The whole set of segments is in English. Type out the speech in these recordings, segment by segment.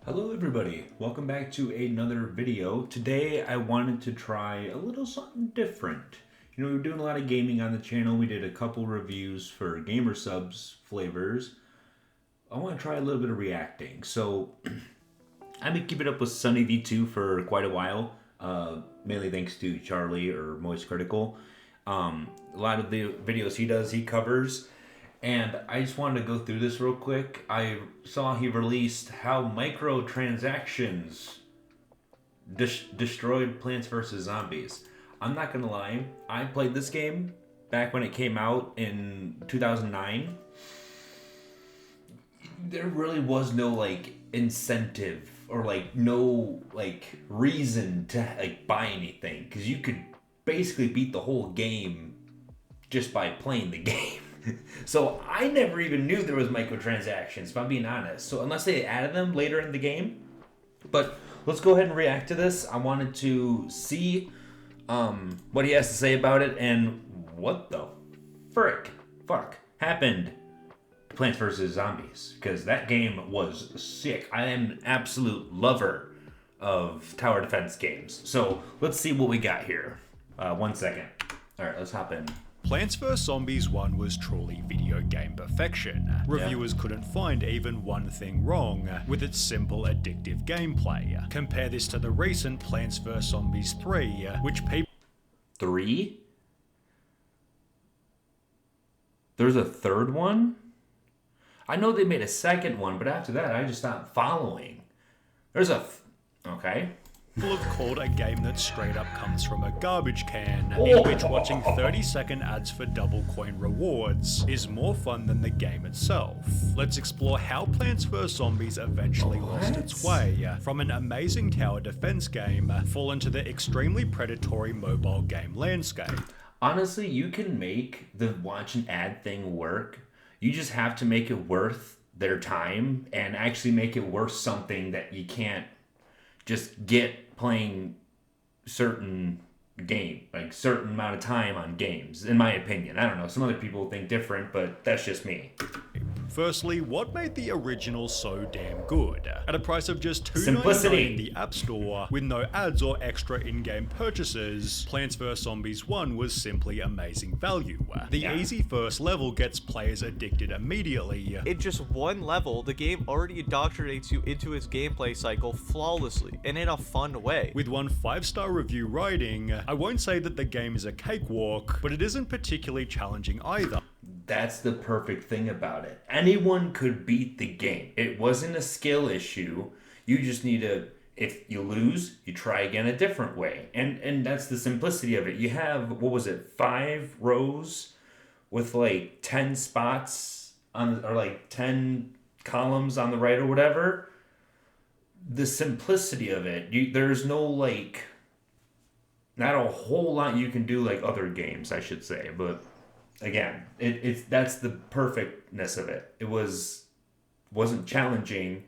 Hello everybody, welcome back to another video. Today I wanted to try a little something different. You know, we're doing a lot of gaming on the channel. We did a couple reviews for Gamer Subs flavors. I want to try a little bit of reacting. So I've been keeping up with SunnyV2 for quite a while, mainly thanks to Charlie or Moist Critical. A lot of the videos he does, he covers. And I just wanted to go through this real quick. I saw he released how microtransactions destroyed Plants vs. Zombies. I'm not gonna lie, I played this game back when it came out in 2009. There really was no incentive or no reason to buy anything, because you could basically beat the whole game just by playing the game. So I never even knew there was microtransactions, if I'm being honest. So unless they added them later in the game. But let's go ahead and react to this. I wanted to see what he has to say about it and what the fuck happened to Plants vs. Zombies. Because that game was sick. I am an absolute lover of tower defense games. So let's see what we got here. 1 second. Alright, let's hop in. Plants vs. Zombies 1 was truly video game perfection. Reviewers couldn't find even one thing wrong with its simple, addictive gameplay. Compare this to the recent Plants vs. Zombies 3, which people... 3? There's a third one? I know they made a second one, but after that I just stopped following. There's a... Okay. People have called a game that straight up comes from a garbage can, in which watching 30-second ads for double coin rewards is more fun than the game itself. Let's explore how Plants vs. Zombies eventually lost its way from an amazing tower defense game fall into the extremely predatory mobile game landscape. Honestly, you can make the watch an ad thing work. You just have to make it worth their time and actually make it worth something that you can't just get playing certain certain amount of time on games, in my opinion. I don't know, some other people think different, but that's just me. Firstly, what made the original so damn good? At a price of just Simplicity. $2.99 in the App Store, with no ads or extra in-game purchases, Plants vs. Zombies 1 was simply amazing value. The easy first level gets players addicted immediately. In just one level, the game already indoctrinates you into its gameplay cycle flawlessly, and in a fun way. With one 5-star review writing, I won't say that the game is a cakewalk, but it isn't particularly challenging either. That's the perfect thing about it. Anyone could beat the game. It wasn't a skill issue. You just need to, if you lose, you try again a different way. And that's the simplicity of it. You have, 5 rows with 10 spots on, or 10 columns on the right or whatever. The simplicity of it, there's no not a whole lot you can do like other games, I should say, but again, that's the perfectness of it. It wasn't challenging,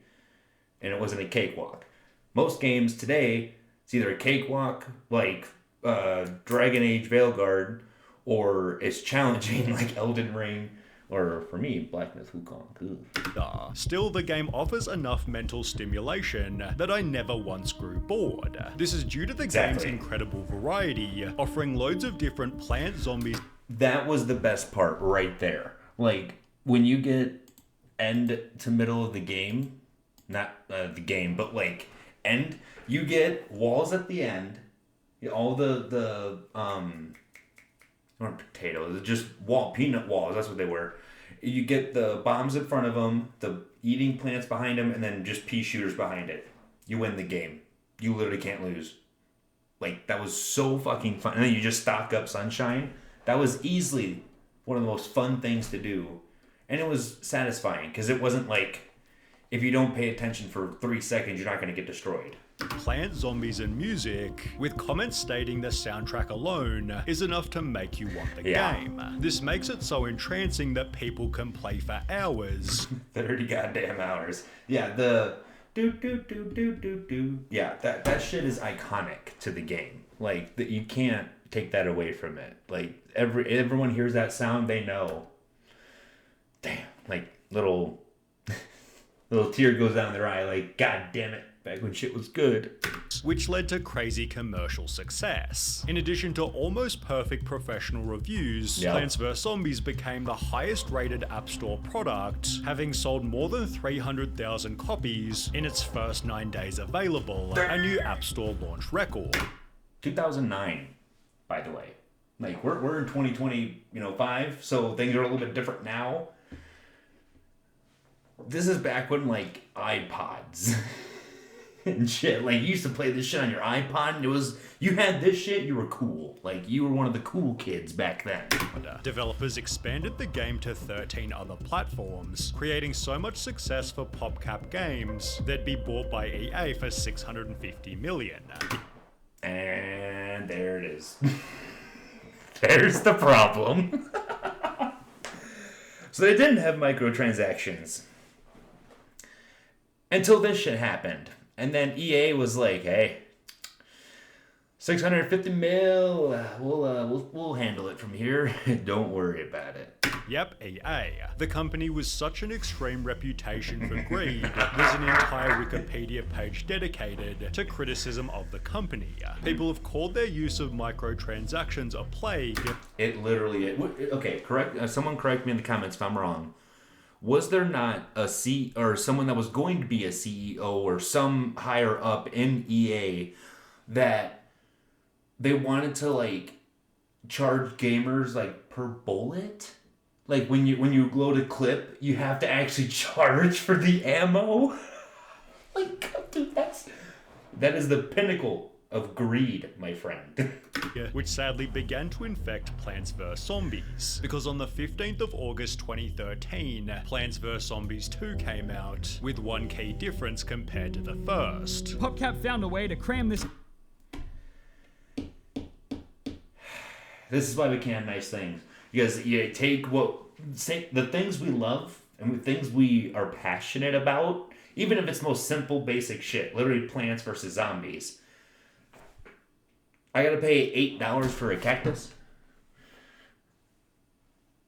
and it wasn't a cakewalk. Most games today, it's either a cakewalk like Dragon Age Veilguard, or it's challenging like Elden Ring, or for me, Black Myth Wukong. Still, the game offers enough mental stimulation that I never once grew bored. This is due to the game's incredible variety, offering loads of different plant zombies. That was the best part right there. When you get end to middle of the game, not the game, but end, you get walls at the end, all the not potatoes, just peanut walls, that's what they were. You get the bombs in front of them, the eating plants behind them, and then just pea shooters behind it. You win the game. You literally can't lose. That was so fucking fun. And then you just stock up sunshine. That was easily one of the most fun things to do. And it was satisfying, because it wasn't if you don't pay attention for 3 seconds, you're not going to get destroyed. Plant zombies and music, with comments stating the soundtrack alone is enough to make you want the game. This makes it so entrancing that people can play for hours. 30 goddamn hours. Yeah, the do. Yeah, that shit is iconic to the game. You can't take that away from it. Everyone hears that sound, they know. Damn, little little tear goes down their eye, like, God damn it, back when shit was good. which led to crazy commercial success. In addition to almost perfect professional reviews, Yep. Plants vs. Zombies became the highest rated App Store product, having sold more than 300,000 copies in its first 9 days available, a new App Store launch record. 2009, by the way. Like, we're in 2025, so things are a little bit different now. This is back when, like, iPods and shit. Like, you used to play this shit on your iPod, and it was, you had this shit, you were cool. Like, you were one of the cool kids back then. Developers expanded the game to 13 other platforms, creating so much success for PopCap Games, they'd be bought by EA for $650 million. And there it is. There's the problem. So they didn't have microtransactions until this shit happened. And then EA was like, hey, 650 mil, we'll handle it from here. Don't worry about it. Yep, EA. The company was such an extreme reputation for greed, there's an entire Wikipedia page dedicated to criticism of the company. People have called their use of microtransactions a plague. It literally, okay, correct. Someone correct me in the comments if I'm wrong. Was there not a or someone that was going to be a CEO or some higher up in EA that they wanted to like charge gamers like per bullet? Like when you load a clip, you have to actually charge for the ammo. Like, dude, that is the pinnacle of greed, my friend. Which sadly began to infect Plants vs. Zombies, because on the 15th of August 2013, Plants vs. Zombies 2 came out, with one key difference compared to the first. PopCap found a way to cram this. This is why we can't have nice things. Because you take the things we love and the things we are passionate about, even if it's most simple, basic shit, literally Plants vs. Zombies. I gotta pay $8 for a cactus?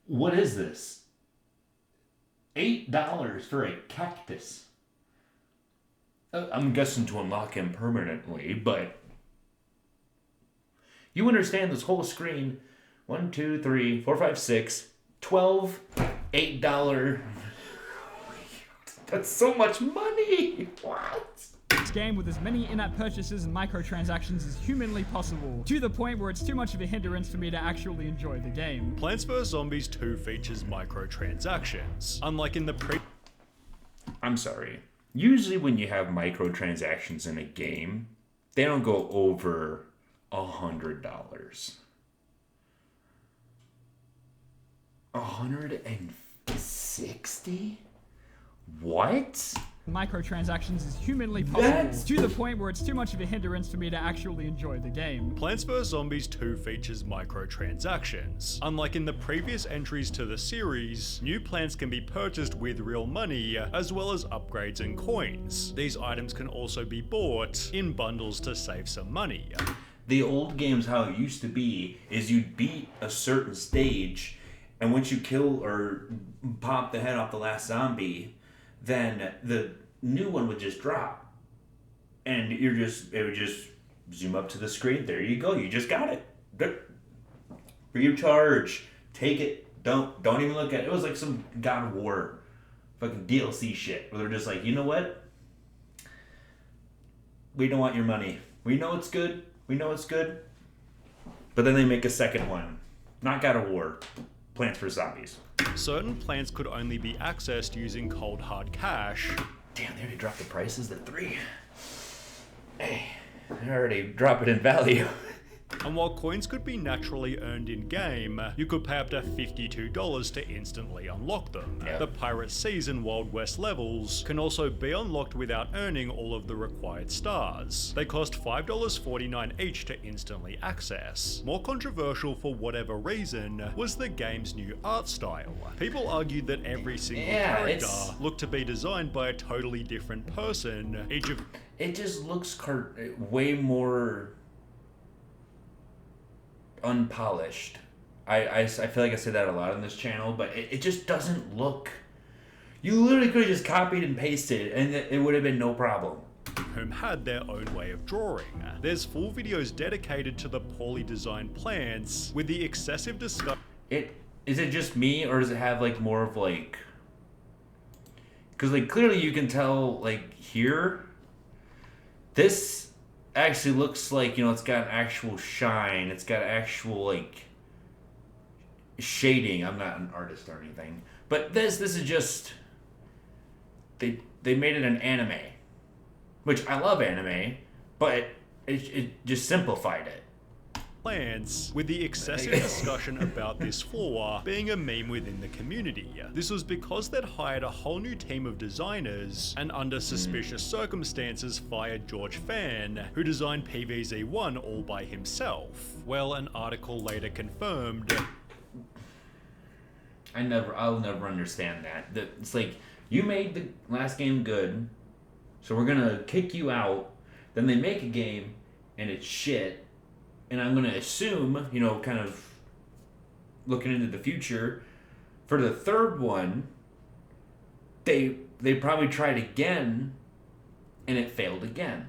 What is this? $8 for a cactus? I'm guessing to unlock him permanently, but you understand this whole screen. 1, 2, 3, 4, 5, 6, 12, $8. That's so much money. What? This game with as many in-app purchases and microtransactions as humanly possible, to the point where it's too much of a hindrance for me to actually enjoy the game. Plants vs. Zombies 2 features microtransactions, unlike in the I'm sorry. Usually when you have microtransactions in a game, they don't go over $100. 160? What? Microtransactions as humanly possible, to the point where it's too much of a hindrance for me to actually enjoy the game. Plants vs. Zombies 2 features microtransactions. Unlike in the previous entries to the series, new plants can be purchased with real money, as well as upgrades and coins. These items can also be bought in bundles to save some money. The old games, how it used to be, is you'd beat a certain stage, and once you kill or pop the head off the last zombie, then the new one would just drop. And it would just zoom up to the screen. There you go. You just got it. Free of charge. Take it. Don't even look at it. It was like some God of War fucking DLC shit. Where they're just like, you know what? We don't want your money. We know it's good. But then they make a second one. Not God of War. Plants vs. Zombies. Certain plants could only be accessed using cold hard cash. Damn, they already dropped the prices to 3. Hey, they already drop it in value. And while coins could be naturally earned in-game, you could pay up to $52 to instantly unlock them. Yep. The Pirate Seas and Wild West levels can also be unlocked without earning all of the required stars. They cost $5.49 each to instantly access. More controversial for whatever reason was the game's new art style. People argued that every single character looked to be designed by a totally different person, It just looks way more unpolished. I feel like I say that a lot on this channel, but it just doesn't look... You literally could have just copied and pasted, and it would have been no problem. Whom had their own way of drawing. There's full videos dedicated to the poorly designed plants, with the excessive discussion. Is it just me, or does it have like more of like? Because like clearly you can tell like here, this actually looks like, you know, it's got actual shine. It's got actual like shading. I'm not an artist or anything, but this is just they made it an anime, which I love anime, but it just simplified it. Plants, with the excessive discussion about this flaw being a meme within the community. This was because they'd hired a whole new team of designers and under suspicious circumstances fired George Fan, who designed PvZ1 all by himself. Well, an article later confirmed. I'll never understand that. It's like, you made the last game good, so we're gonna kick you out. Then they make a game and it's shit. And I'm going to assume, you know, kind of looking into the future, for the third one, they probably tried again, and it failed again.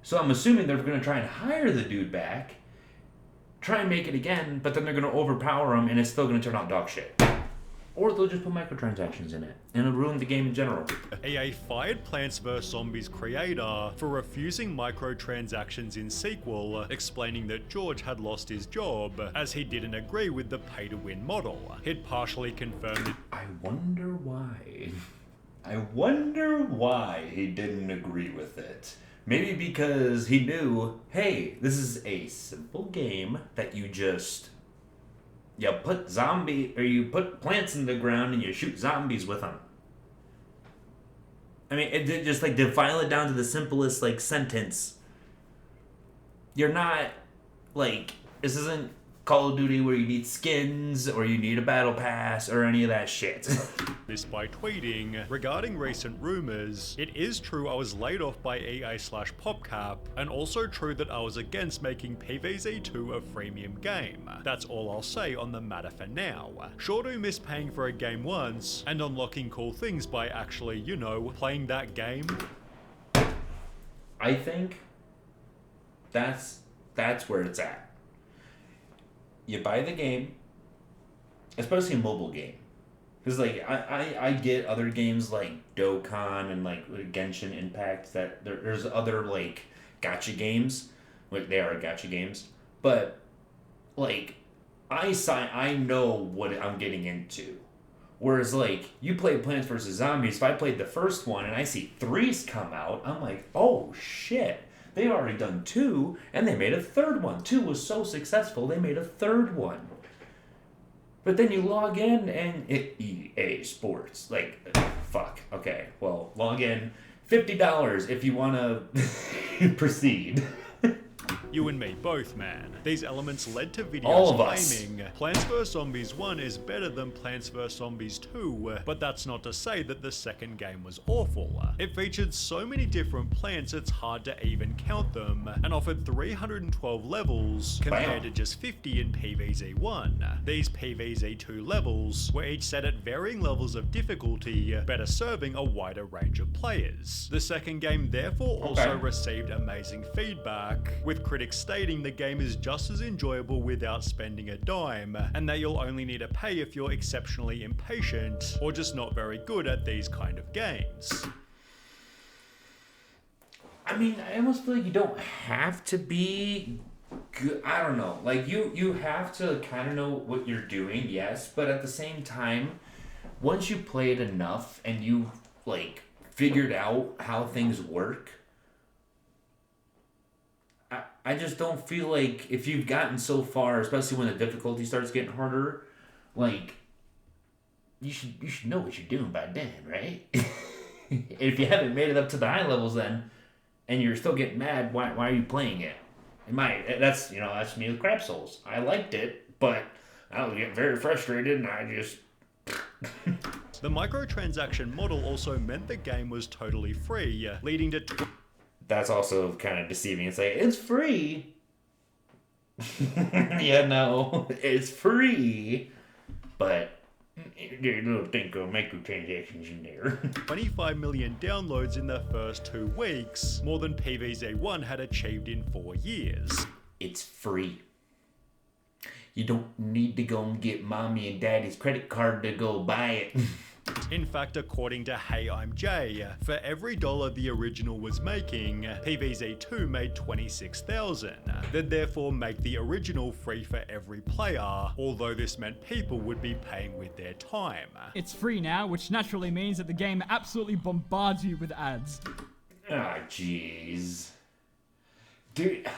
So I'm assuming they're going to try and hire the dude back, try and make it again, but then they're going to overpower him, and it's still going to turn out dog shit. Or they'll just put microtransactions in it, and it'll ruin the game in general. EA fired Plants vs. Zombies creator for refusing microtransactions in sequel, explaining that George had lost his job, as he didn't agree with the pay-to-win model. He'd partially confirmed it. I wonder why. I wonder why he didn't agree with it. Maybe because he knew, hey, this is a simple game that you just... You put plants in the ground and you shoot zombies with them. I mean, it just like to file it down to the simplest like sentence. You're not like, this isn't Call of Duty where you need skins or you need a battle pass or any of that shit. This by tweeting, regarding recent rumors, it is true I was laid off by EA/PopCap, and also true that I was against making PvZ2 a freemium game. That's all I'll say on the matter for now. Sure do miss paying for a game once, and unlocking cool things by actually, you know, playing that game. I think that's where it's at. You buy the game, especially a mobile game. Because, like, I get other games like Dokkan and, like, Genshin Impact that there's other, like, gacha games. Like, they are gacha games. But, like, I know what I'm getting into. Whereas, like, you play Plants vs. Zombies, if I played the first one and I see 3s come out, I'm like, oh, shit. They've already done 2, and they made a third one. 2 was so successful, they made a third one. But then you log in, and EA Sports. Like, fuck. Okay, well, log in. $50 if you want to proceed. You and me both, man. These elements led to All videos of us. claiming Plants vs. Zombies 1 is better than Plants vs. Zombies 2, but that's not to say that the second game was awful. It featured so many different plants it's hard to even count them, and offered 312 levels compared to just 50 in PvZ1. These PvZ2 levels were each set at varying levels of difficulty, better serving a wider range of players. The second game therefore also received amazing feedback, with critics stating the game is just as enjoyable without spending a dime, and that you'll only need to pay if you're exceptionally impatient or just not very good at these kind of games. I mean, I almost feel like you don't have to be good. I don't know. Like, you have to kind of know what you're doing, yes, but at the same time, once you play it enough and you, like, figured out how things work, I just don't feel like if you've gotten so far, especially when the difficulty starts getting harder, like, you should know what you're doing by then, right? If you haven't made it up to the high levels then, and you're still getting mad, why are you playing it? That's me with Crab Souls. I liked it, but I was getting very frustrated, and I just... The microtransaction model also meant the game was totally free, leading to... That's also kind of deceiving. It's like, it's free. Yeah, no, it's free. But There's a little thing called microtransactions in there. 25 million downloads in the first 2 weeks, more than PvZ1 had achieved in 4 years. It's free. You don't need to go and get mommy and daddy's credit card to go buy it. In fact, according to Hey I'm Jay, for every dollar the original was making, PvZ2 made 26,000. They'd therefore make the original free for every player, although this meant people would be paying with their time. It's free now, which naturally means that the game absolutely bombards you with ads. Ah, jeez. Dude,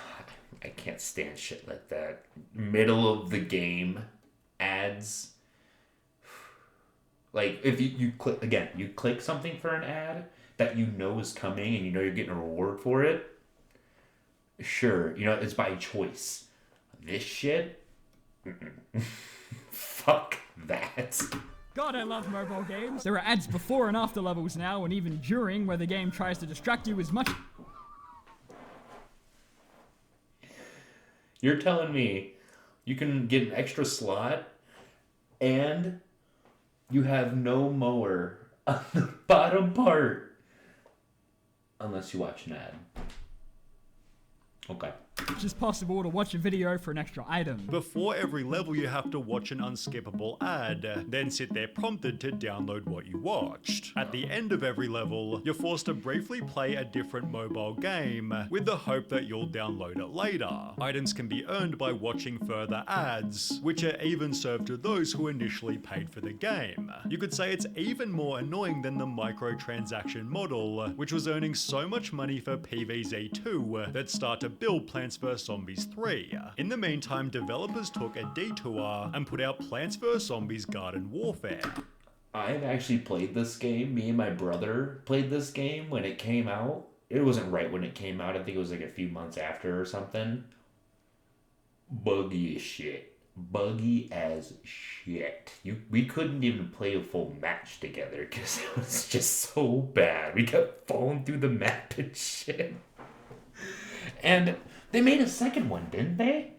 I can't stand shit like that. Middle of the game ads. Like, if you click, again, you click something for an ad that you know is coming and you know you're getting a reward for it, sure, you know, it's by choice. This shit? Fuck that. God, I love mobile games. There are ads before and after levels now, and even during, where the game tries to distract you as much. You're telling me you can get an extra slot and you have no mower on the bottom part unless you watch an ad. Okay. It's just possible to watch a video for an extra item. Before every level you have to watch an unskippable ad, then sit there prompted to download what you watched. At the end of every level, you're forced to briefly play a different mobile game, with the hope that you'll download it later. Items can be earned by watching further ads, which are even served to those who initially paid for the game. You could say it's even more annoying than the microtransaction model, which was earning so much money for PvZ2 that start to build Plants vs Zombies 3. In the meantime, developers took a detour and put out Plants vs Zombies Garden Warfare. I've actually played this game. Me and my brother played this game when it came out. It wasn't right when it came out. I think it was like a few months after or something. Buggy as shit. Buggy as shit. We couldn't even play a full match together because it was just so bad. We kept falling through the map and shit. And they made a second one, didn't they?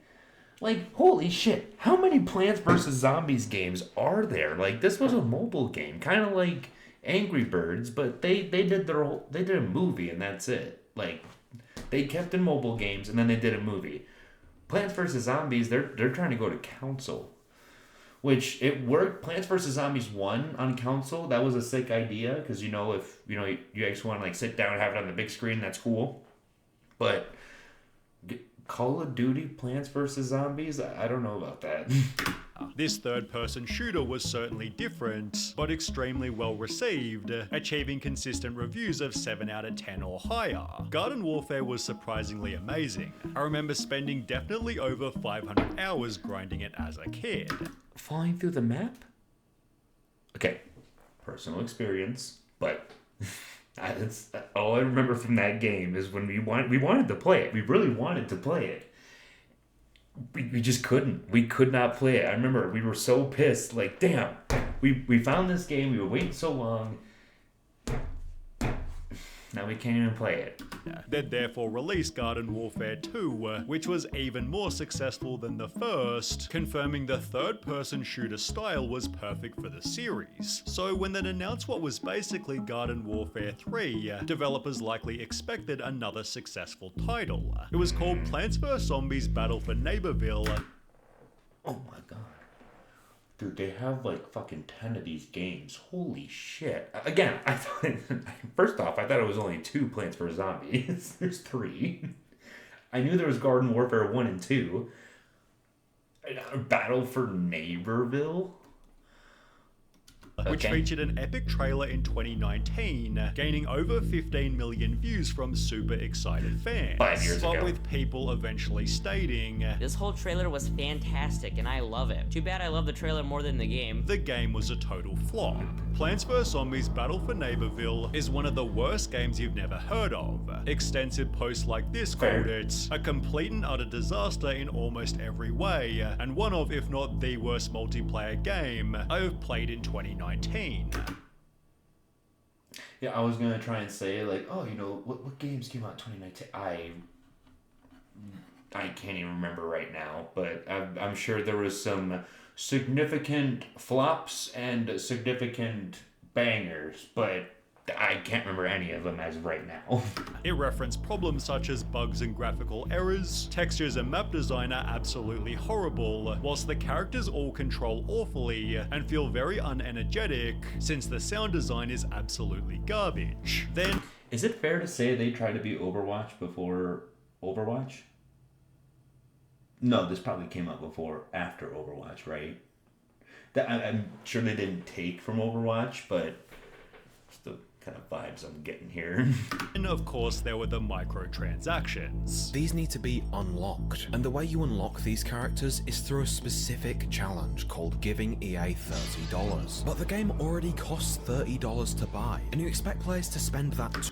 Like, holy shit, how many Plants vs. Zombies games are there? Like, this was a mobile game, kind of like Angry Birds, but they did a movie and that's it. Like, they kept in mobile games and then they did a movie. Plants vs. Zombies, they're trying to go to console. Which, it worked. Plants vs. Zombies 1 on console, that was a sick idea, because, you know, if, you know, you actually want to, like, sit down and have it on the big screen, that's cool. But Call of Duty Plants vs. Zombies? I don't know about that. This third-person shooter was certainly different, but extremely well received, achieving consistent reviews of 7 out of 10 or higher. Garden Warfare was surprisingly amazing. I remember spending definitely over 500 hours grinding it as a kid. Falling through the map? Okay, personal experience, but that's all I remember from that game is when we wanted to play it. We really wanted to play it. We just couldn't. We could not play it. I remember we were so pissed. Like, damn, we found this game. We were waiting so long. Now we can't even play it. They'd therefore released Garden Warfare 2, which was even more successful than the first, confirming the third-person shooter style was perfect for the series. So when they'd announced what was basically Garden Warfare 3, developers likely expected another successful title. It was called Plants vs. Zombies Battle for Neighborville. Oh my god. Dude, they have like fucking 10 of these games. Holy shit. Again, I thought, first off, I thought it was only 2 Plants vs. Zombies. There's 3. I knew there was Garden Warfare 1 and 2. Battle for Neighborville? Which featured an epic trailer in 2019, gaining over 15 million views from super excited fans. 5 years ago. But with people eventually stating, This whole trailer was fantastic and I love it. Too bad I love the trailer more than the game. the game was a total flop. Plants vs. Zombies Battle for Neighborville is one of the worst games you've never heard of. Extensive posts like this called it a complete and utter disaster in almost every way, and one of, if not the worst multiplayer game I have played in 2019. Yeah, I was gonna try and say like, oh, you know, what games came out in 2019? I can't even remember right now, but I'm sure there was some significant flops and significant bangers, but I can't remember any of them as of right now. It referenced problems such as bugs and graphical errors, textures and map design are absolutely horrible, whilst the characters all control awfully and feel very unenergetic, since the sound design is absolutely garbage. Then, Is it fair to say they tried to be Overwatch before Overwatch? No, this probably came out after Overwatch, right? I'm sure they didn't take from Overwatch, but it's the kind of vibes I'm getting here. and of course, there were the microtransactions. These need to be unlocked, and the way you unlock these characters is through a specific challenge called giving EA $30. But the game already costs $30 to buy, and you expect players to spend that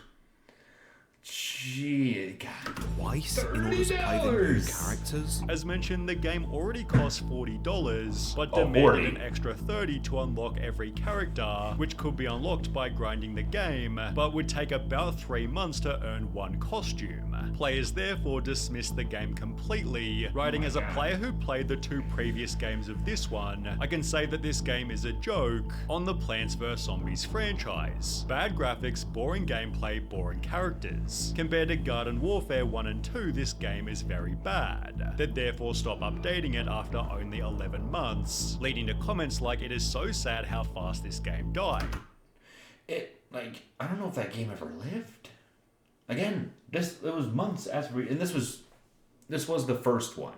Gee, God. twice in order to play the new $30. characters? As mentioned, the game already costs $40, but Oh, demanded 40. an extra $30 to unlock every character, which could be unlocked by grinding the game, but would take about 3 months to earn one costume. Players therefore dismissed the game completely, writing as a player who played the 2 previous games of this one, I can say that this game is a joke on the Plants vs Zombies franchise. Bad graphics, boring gameplay, boring characters. Compared to Garden Warfare 1 and 2, this game is very bad. They'd therefore stop updating it after only 11 months, leading to comments like, "It is so sad how fast this game died." I don't know if that game ever lived. Again, it was months after, and this was the first one.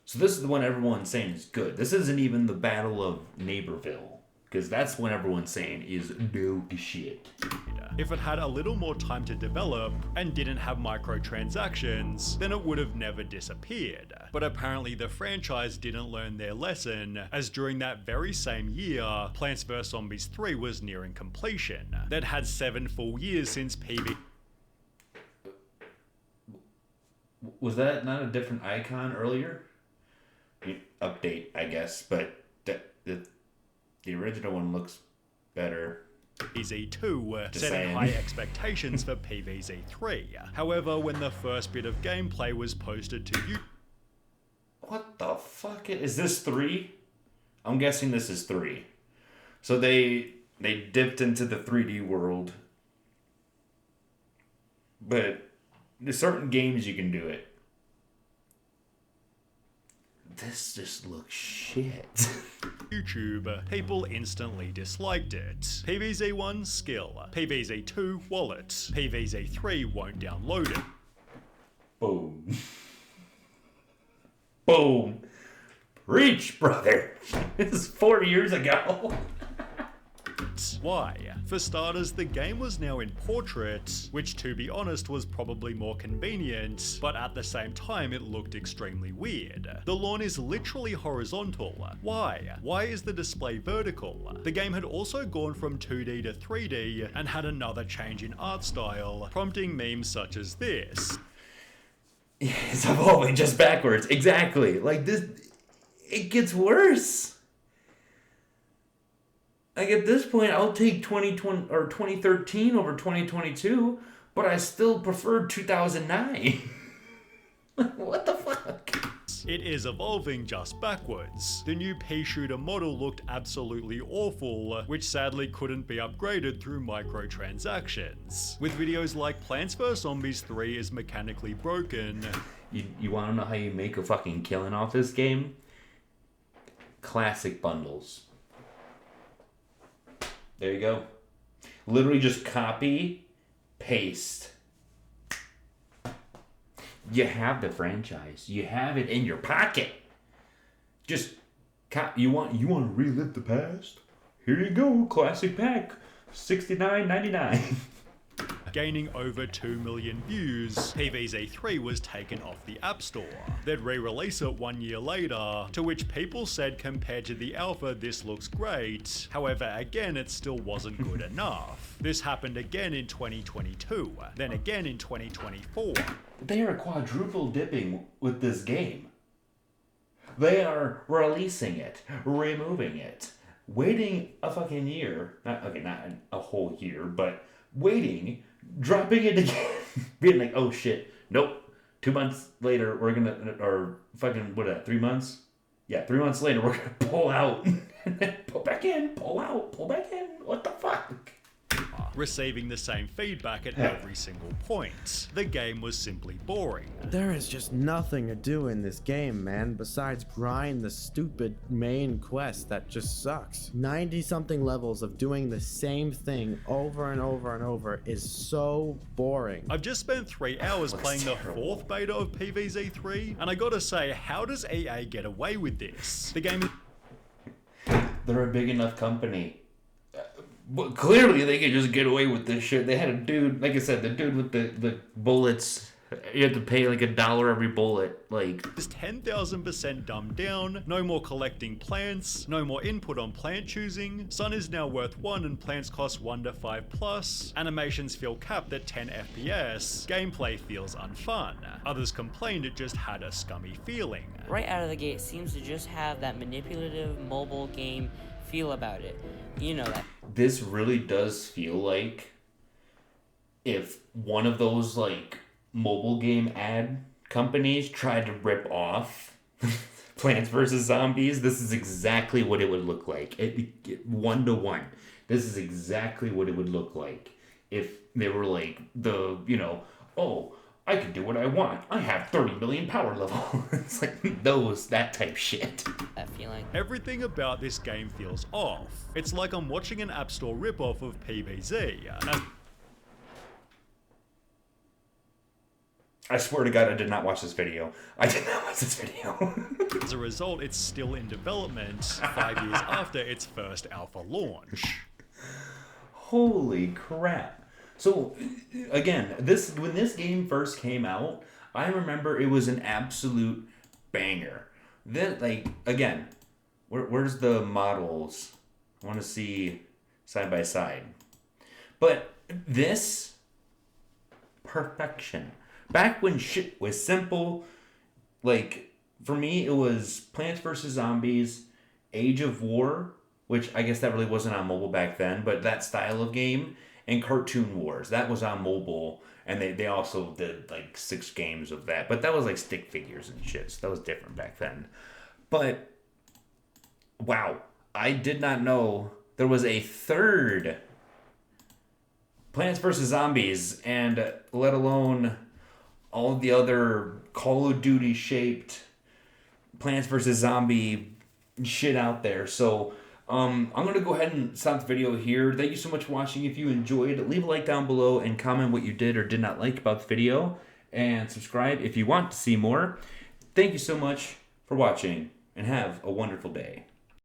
So this is the one everyone's saying is good. This isn't even the Battle of Neighborville, because that's when everyone's saying is dog shit. If it had a little more time to develop and didn't have microtransactions, then it would have never disappeared. But apparently the franchise didn't learn their lesson, as during that very same year, Plants vs Zombies 3 was nearing completion. That had 7 full years since PV. Was that not a different icon earlier? Update, I guess, but the original one looks better. PVZ2 Just setting saying. high expectations for PVZ3. However, when the first bit of gameplay was posted to YouTube, What the fuck is this 3? I'm guessing this is 3. So they dipped into the 3D world. But there's certain games you can do it. This just looks shit. people instantly disliked it. PVZ1 skill, PVZ2 wallet, PVZ3 won't download it. Boom. Boom. Preach, brother. This is 4 years ago. Why? For starters, the game was now in portrait, which to be honest was probably more convenient, but at the same time it looked extremely weird. The lawn is literally horizontal. Why? Why is the display vertical? The game had also gone from 2D to 3D and had another change in art style, prompting memes such as this. It's evolving just backwards. Exactly. Like this, it gets worse. Like at this point, I'll take 2020 or 2013 over 2022, but I still prefer 2009. What the fuck? It is evolving just backwards. The new pea shooter model looked absolutely awful, which sadly couldn't be upgraded through microtransactions. With videos like Plants vs Zombies 3 is mechanically broken. You want to know how you make a fucking killing off this game? Classic bundles. There you go. Literally just copy, paste. You have the franchise. You have it in your pocket. Just you want to relive the past? Here you go, classic pack, $69.99. Gaining over 2 million views, PVZ3 was taken off the App Store. They'd re-release it 1 year later, to which people said compared to the alpha this looks great, however again it still wasn't good enough. This happened again in 2022, then again in 2024. They are quadruple dipping with this game. They are releasing it, removing it, waiting a fucking year, not a whole year, but waiting, dropping it again, being like, oh shit, nope, 2 months later, we're gonna, or fucking, what, 3 months? Yeah, 3 months later, we're gonna pull out. And then pull back in, pull out, pull back in. What the fuck? Receiving the same feedback at every single point. The game was simply boring. There is just nothing to do in this game, man, besides grind the stupid main quest that just sucks. 90-something levels of doing the same thing over and over and over is so boring. I've just spent 3 hours playing the 4th beta of PvZ3, and I gotta say, how does EA get away with this? The game is... They're a big enough company. Well, clearly they could just get away with this shit. They had a dude, like I said, the dude with the bullets. You have to pay like $1 every bullet. Like, It's 10,000% dumbed down, no more collecting plants, no more input on plant choosing, sun is now worth 1 and plants cost 1 to 5 plus, animations feel capped at 10 FPS, gameplay feels unfun, others complained it just had a scummy feeling. Right out of the gate, it seems to just have that manipulative mobile game feel about it. You know that. this really does feel like if one of those like mobile game ad companies tried to rip off Plants vs. Zombies, this is exactly what it would look like. 1-to-1. This is exactly what it would look like if they were like oh, I can do what I want. I have 30 million power level. It's like that type shit. That feeling. Everything about this game feels off. It's like I'm watching an App Store ripoff of PvZ. I swear to God, I did not watch this video. I did not watch this video. As a result, it's still in development 5 years after its first alpha launch. Holy crap. So, again, when this game first came out, I remember it was an absolute banger. Then, again, where's the models? I want to see side by side. But this, perfection. Back when shit was simple, for me, it was Plants vs. Zombies, Age of War, which I guess that really wasn't on mobile back then, but that style of game, and Cartoon Wars. That was on mobile, and they also did 6 games of that. But that was stick figures and shit, so that was different back then. But, wow, I did not know there was a third Plants vs. Zombies, and let alone all the other Call of Duty shaped Plants vs. Zombie shit out there. So I'm going to go ahead and stop the video here. Thank you so much for watching. If you enjoyed, leave a like down below and comment what you did or did not like about the video. And subscribe if you want to see more. Thank you so much for watching and have a wonderful day.